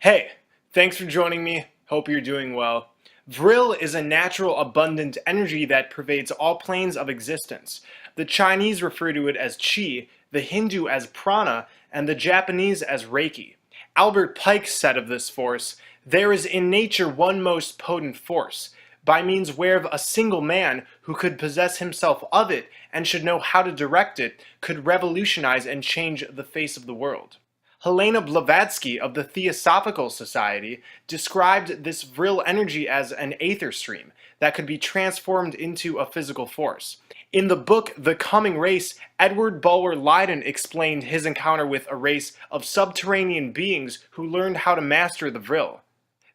Hey, thanks for joining me. Hope you're doing well. Vril is a natural, abundant energy that pervades all planes of existence. The Chinese refer to it as qi, the Hindu as prana, and the Japanese as reiki. Albert Pike said of this force, "There is in nature one most potent force, by means whereof a single man, who could possess himself of it, and should know how to direct it, could revolutionize and change the face of the world." Helena Blavatsky of the Theosophical Society described this Vril energy as an aether stream that could be transformed into a physical force. In the book The Coming Race, Edward Bulwer Lytton explained his encounter with a race of subterranean beings who learned how to master the Vril.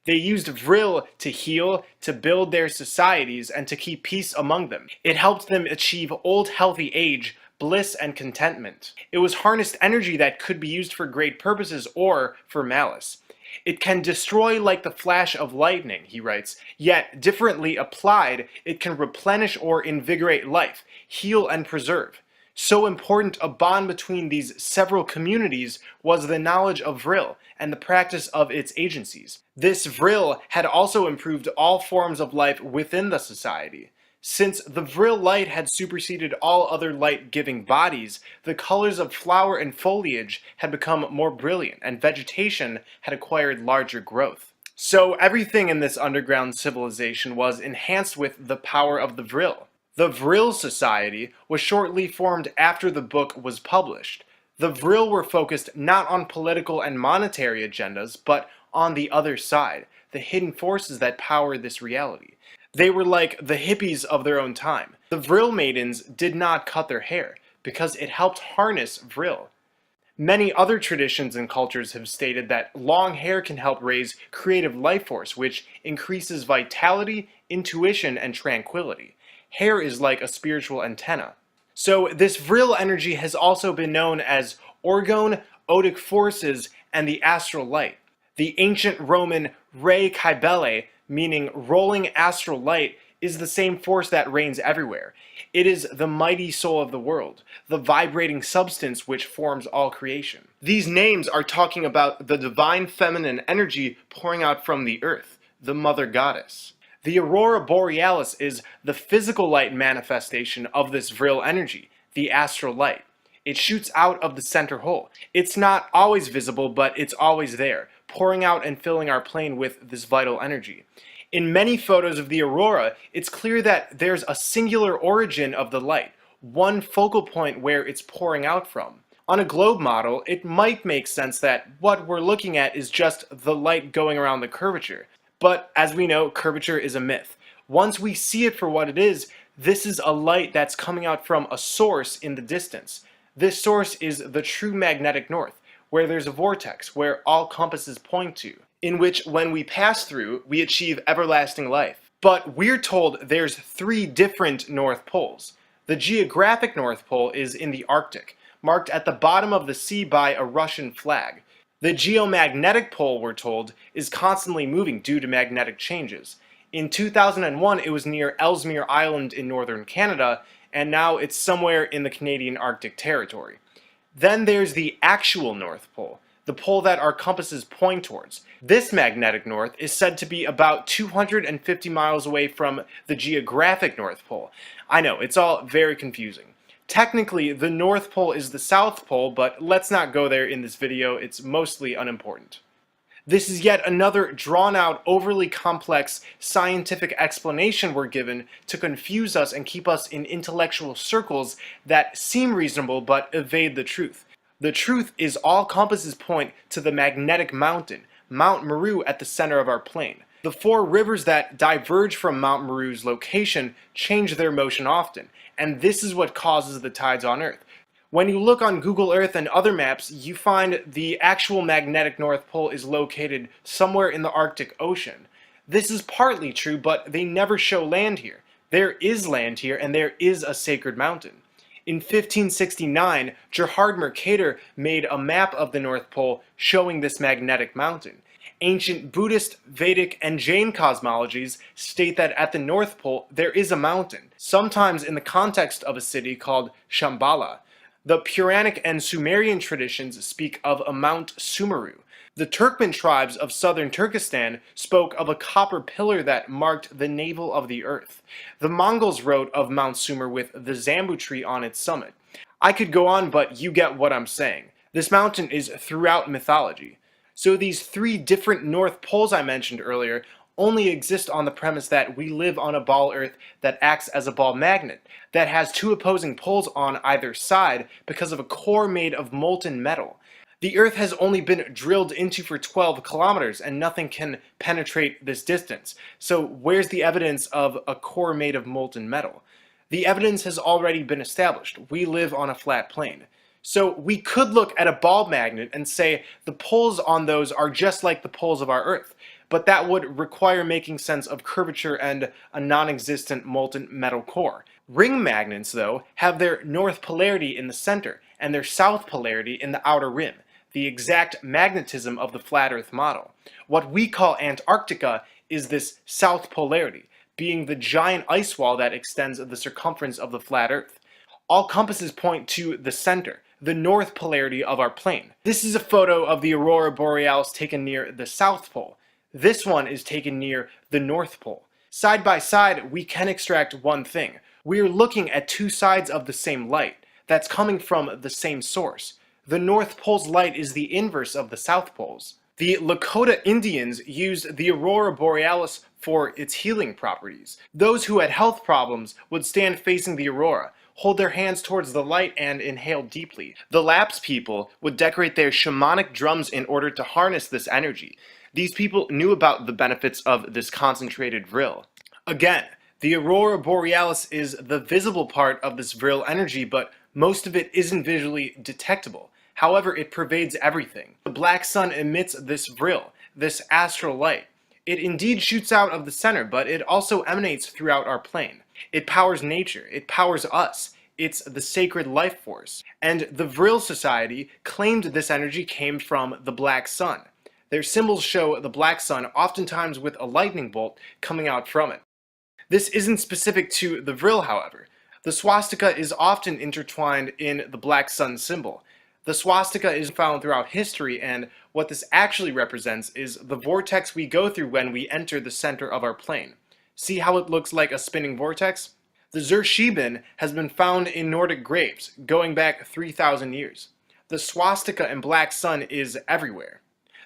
They used Vril to heal, to build their societies, and to keep peace among them. It helped them achieve old healthy age, bliss, and contentment. It was harnessed energy that could be used for great purposes or for malice. It can destroy like the flash of lightning, he writes, yet differently applied, it can replenish or invigorate life, heal and preserve. So important a bond between these several communities was the knowledge of Vril and the practice of its agencies. This Vril had also improved all forms of life within the society. Since the Vril light had superseded all other light-giving bodies, the colors of flower and foliage had become more brilliant, and vegetation had acquired larger growth. So everything in this underground civilization was enhanced with the power of the Vril. The Vril Society was shortly formed after the book was published. The Vril were focused not on political and monetary agendas, but on the other side, the hidden forces that power this reality. They were like the hippies of their own time. The Vril maidens did not cut their hair, because it helped harness Vril. Many other traditions and cultures have stated that long hair can help raise creative life force, which increases vitality, intuition, and tranquility. Hair is like a spiritual antenna. So this Vril energy has also been known as orgone, odic forces, and the astral light. The ancient Roman re cibele, meaning rolling astral light, is the same force that reigns everywhere. It is the mighty soul of the world, the vibrating substance which forms all creation. These names are talking about the divine feminine energy pouring out from the earth, the mother goddess. The Aurora Borealis is the physical light manifestation of this Vril energy, the astral light. It shoots out of the center hole. It's not always visible, but it's always there, pouring out and filling our plane with this vital energy. In many photos of the aurora, it's clear that there's a singular origin of the light, one focal point where it's pouring out from. On a globe model, it might make sense that what we're looking at is just the light going around the curvature. But as we know, curvature is a myth. Once we see it for what it is, this is a light that's coming out from a source in the distance. This source is the true magnetic north, where there's a vortex, where all compasses point to, in which when we pass through, we achieve everlasting life. But we're told there's 3 different North Poles. The geographic North Pole is in the Arctic, marked at the bottom of the sea by a Russian flag. The geomagnetic pole, we're told, is constantly moving due to magnetic changes. In 2001, it was near Ellesmere Island in northern Canada, and now it's somewhere in the Canadian Arctic territory. Then there's the actual North Pole, the pole that our compasses point towards. This magnetic north is said to be about 250 miles away from the geographic North Pole. I know, it's all very confusing. Technically, the North Pole is the South Pole, but let's not go there in this video, it's mostly unimportant. This is yet another drawn-out, overly complex scientific explanation we're given to confuse us and keep us in intellectual circles that seem reasonable but evade the truth. The truth is all compasses point to the magnetic mountain, Mount Meru, at the center of our plane. The 4 rivers that diverge from Mount Meru's location change their motion often, and this is what causes the tides on Earth. When you look on Google Earth and other maps, you find the actual magnetic North Pole is located somewhere in the Arctic Ocean. This is partly true, but they never show land here. There is land here, and there is a sacred mountain. In 1569, Gerhard Mercator made a map of the North Pole showing this magnetic mountain. Ancient Buddhist, Vedic, and Jain cosmologies state that at the North Pole there is a mountain, sometimes in the context of a city called Shambhala. The Puranic and Sumerian traditions speak of a Mount Sumeru. The Turkmen tribes of southern Turkestan spoke of a copper pillar that marked the navel of the earth. The Mongols wrote of Mount Sumer with the Zambu tree on its summit. I could go on, but you get what I'm saying. This mountain is throughout mythology. So these three different North Poles I mentioned earlier only exist on the premise that we live on a ball Earth that acts as a ball magnet, that has two opposing poles on either side because of a core made of molten metal. The Earth has only been drilled into for 12 kilometers and nothing can penetrate this distance. So where's the evidence of a core made of molten metal? The evidence has already been established. We live on a flat plane. So we could look at a ball magnet and say the poles on those are just like the poles of our Earth, but that would require making sense of curvature and a non-existent molten metal core. Ring magnets, though, have their north polarity in the center and their south polarity in the outer rim, the exact magnetism of the flat Earth model. What we call Antarctica is this south polarity, being the giant ice wall that extends the circumference of the flat Earth. All compasses point to the center, the north polarity of our plane. This is a photo of the Aurora Borealis taken near the South Pole. This one is taken near the North Pole. Side by side, we can extract one thing. We are looking at two sides of the same light that's coming from the same source. The North Pole's light is the inverse of the South Pole's. The Lakota Indians used the Aurora Borealis for its healing properties. Those who had health problems would stand facing the aurora, hold their hands towards the light, and inhale deeply. The Lapps people would decorate their shamanic drums in order to harness this energy. These people knew about the benefits of this concentrated Vril. Again, the Aurora Borealis is the visible part of this Vril energy, but most of it isn't visually detectable. However, it pervades everything. The black sun emits this Vril, this astral light. It indeed shoots out of the center, but it also emanates throughout our plane. It powers nature. It powers us. It's the sacred life force. And the Vril Society claimed this energy came from the black sun. Their symbols show the black sun, oftentimes with a lightning bolt coming out from it. This isn't specific to the Vril, however. The swastika is often intertwined in the black sun symbol. The swastika is found throughout history, and what this actually represents is the vortex we go through when we enter the center of our plane. See how it looks like a spinning vortex? The Zurscheben has been found in Nordic graves, going back 3,000 years. The swastika and black sun is everywhere.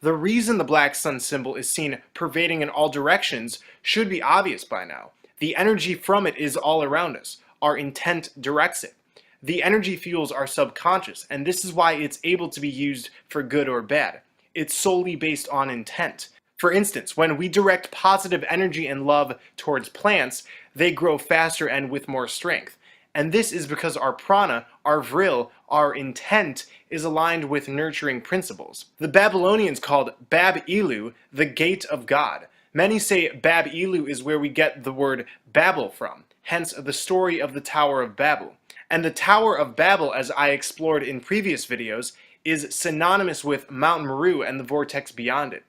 The reason the black sun symbol is seen pervading in all directions should be obvious by now. The energy from it is all around us. Our intent directs it. The energy fuels our subconscious, and this is why it's able to be used for good or bad. It's solely based on intent. For instance, when we direct positive energy and love towards plants, they grow faster and with more strength. And this is because our prana, our vril, our intent is aligned with nurturing principles. The Babylonians called Bab-Ilu the gate of God. Many say Bab-Ilu is where we get the word Babel from, hence the story of the Tower of Babel. And the Tower of Babel, as I explored in previous videos, is synonymous with Mount Meru and the vortex beyond it.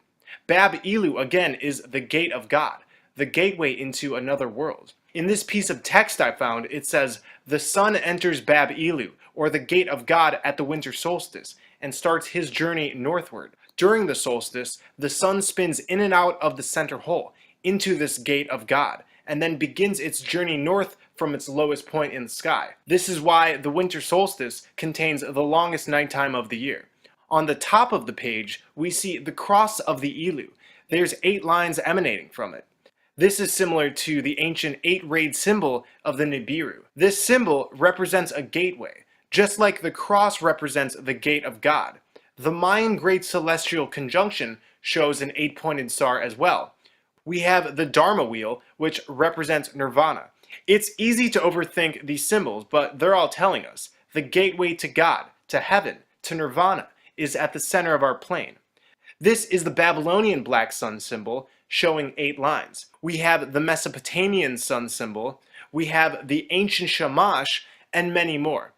Bab-Ilu, again, is the gate of God, the gateway into another world. In this piece of text I found, it says, "The sun enters Bab-Ilu, or the gate of God, at the winter solstice, and starts his journey northward. During the solstice, the sun spins in and out of the center hole, into this gate of God, and then begins its journey north from its lowest point in the sky. This is why the winter solstice contains the longest nighttime of the year." On the top of the page, we see the cross of the Ilu. There's 8 lines emanating from it. This is similar to the ancient 8-rayed symbol of the Nibiru. This symbol represents a gateway, just like the cross represents the gate of God. The Mayan Great Celestial Conjunction shows an 8-pointed star as well. We have the Dharma wheel, which represents nirvana. It's easy to overthink these symbols, but they're all telling us the gateway to God, to heaven, to nirvana is at the center of our plane. This is the Babylonian black sun symbol, showing 8 lines. We have the Mesopotamian sun symbol, we have the ancient Shamash, and many more.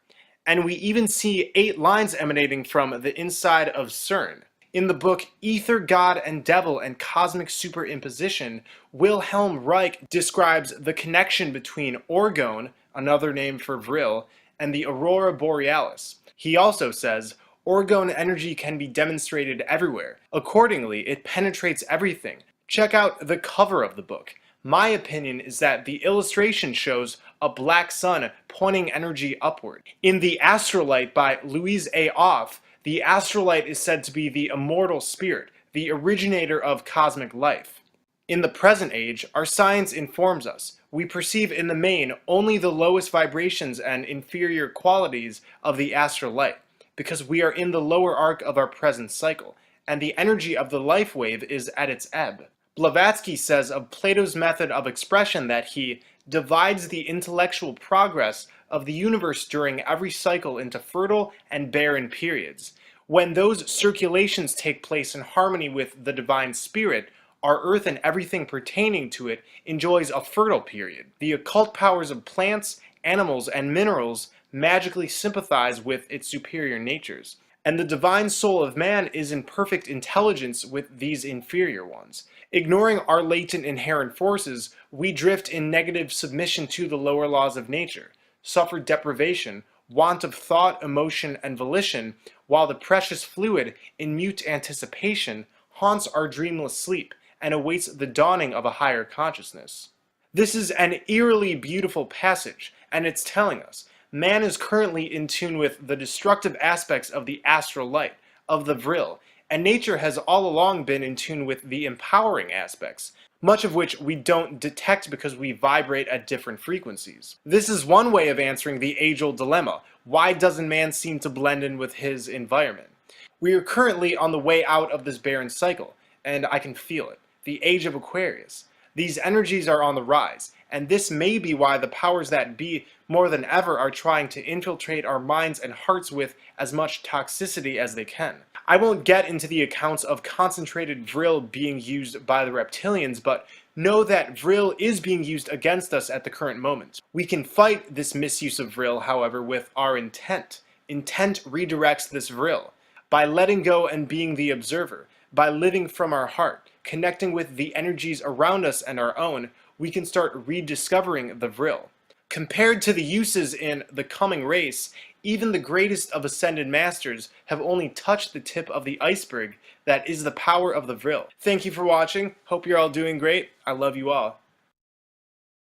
And we even see 8 lines emanating from the inside of CERN. In the book Ether, God and Devil and Cosmic Superimposition, Wilhelm Reich describes the connection between orgone, another name for Vril, and the Aurora Borealis. He also says, Orgone energy can be demonstrated everywhere. Accordingly, it penetrates everything. Check out the cover of the book. My opinion is that the illustration shows a black sun pointing energy upward. In The Astrolight by Louise A. Off, the astrolight is said to be the immortal spirit, the originator of cosmic life. In the present age, our science informs us. We perceive in the main only the lowest vibrations and inferior qualities of the astral light, because we are in the lower arc of our present cycle, and the energy of the life wave is at its ebb. Blavatsky says of Plato's method of expression that he divides the intellectual progress of the universe during every cycle into fertile and barren periods. When those circulations take place in harmony with the divine spirit, our earth and everything pertaining to it enjoys a fertile period. The occult powers of plants, animals, and minerals magically sympathize with its superior natures, and the divine soul of man is in perfect intelligence with these inferior ones. Ignoring our latent inherent forces, we drift in negative submission to the lower laws of nature, suffer deprivation, want of thought, emotion, and volition, while the precious fluid, in mute anticipation, haunts our dreamless sleep and awaits the dawning of a higher consciousness. This is an eerily beautiful passage, and it's telling us man is currently in tune with the destructive aspects of the astral light, of the Vril, and nature has all along been in tune with the empowering aspects, much of which we don't detect because we vibrate at different frequencies. This is one way of answering the age-old dilemma: why doesn't man seem to blend in with his environment? We are currently on the way out of this barren cycle, and I can feel it. The age of Aquarius. These energies are on the rise, and this may be why the powers that be more than ever are trying to infiltrate our minds and hearts with as much toxicity as they can. I won't get into the accounts of concentrated Vril being used by the reptilians, but know that Vril is being used against us at the current moment. We can fight this misuse of Vril, however, with our intent. Intent redirects this Vril. By letting go and being the observer, by living from our heart, connecting with the energies around us and our own, we can start rediscovering the Vril. Compared to the uses in The Coming Race, even the greatest of ascended masters have only touched the tip of the iceberg that is the power of the Vril. Thank you for watching. Hope you're all doing great. I love you all.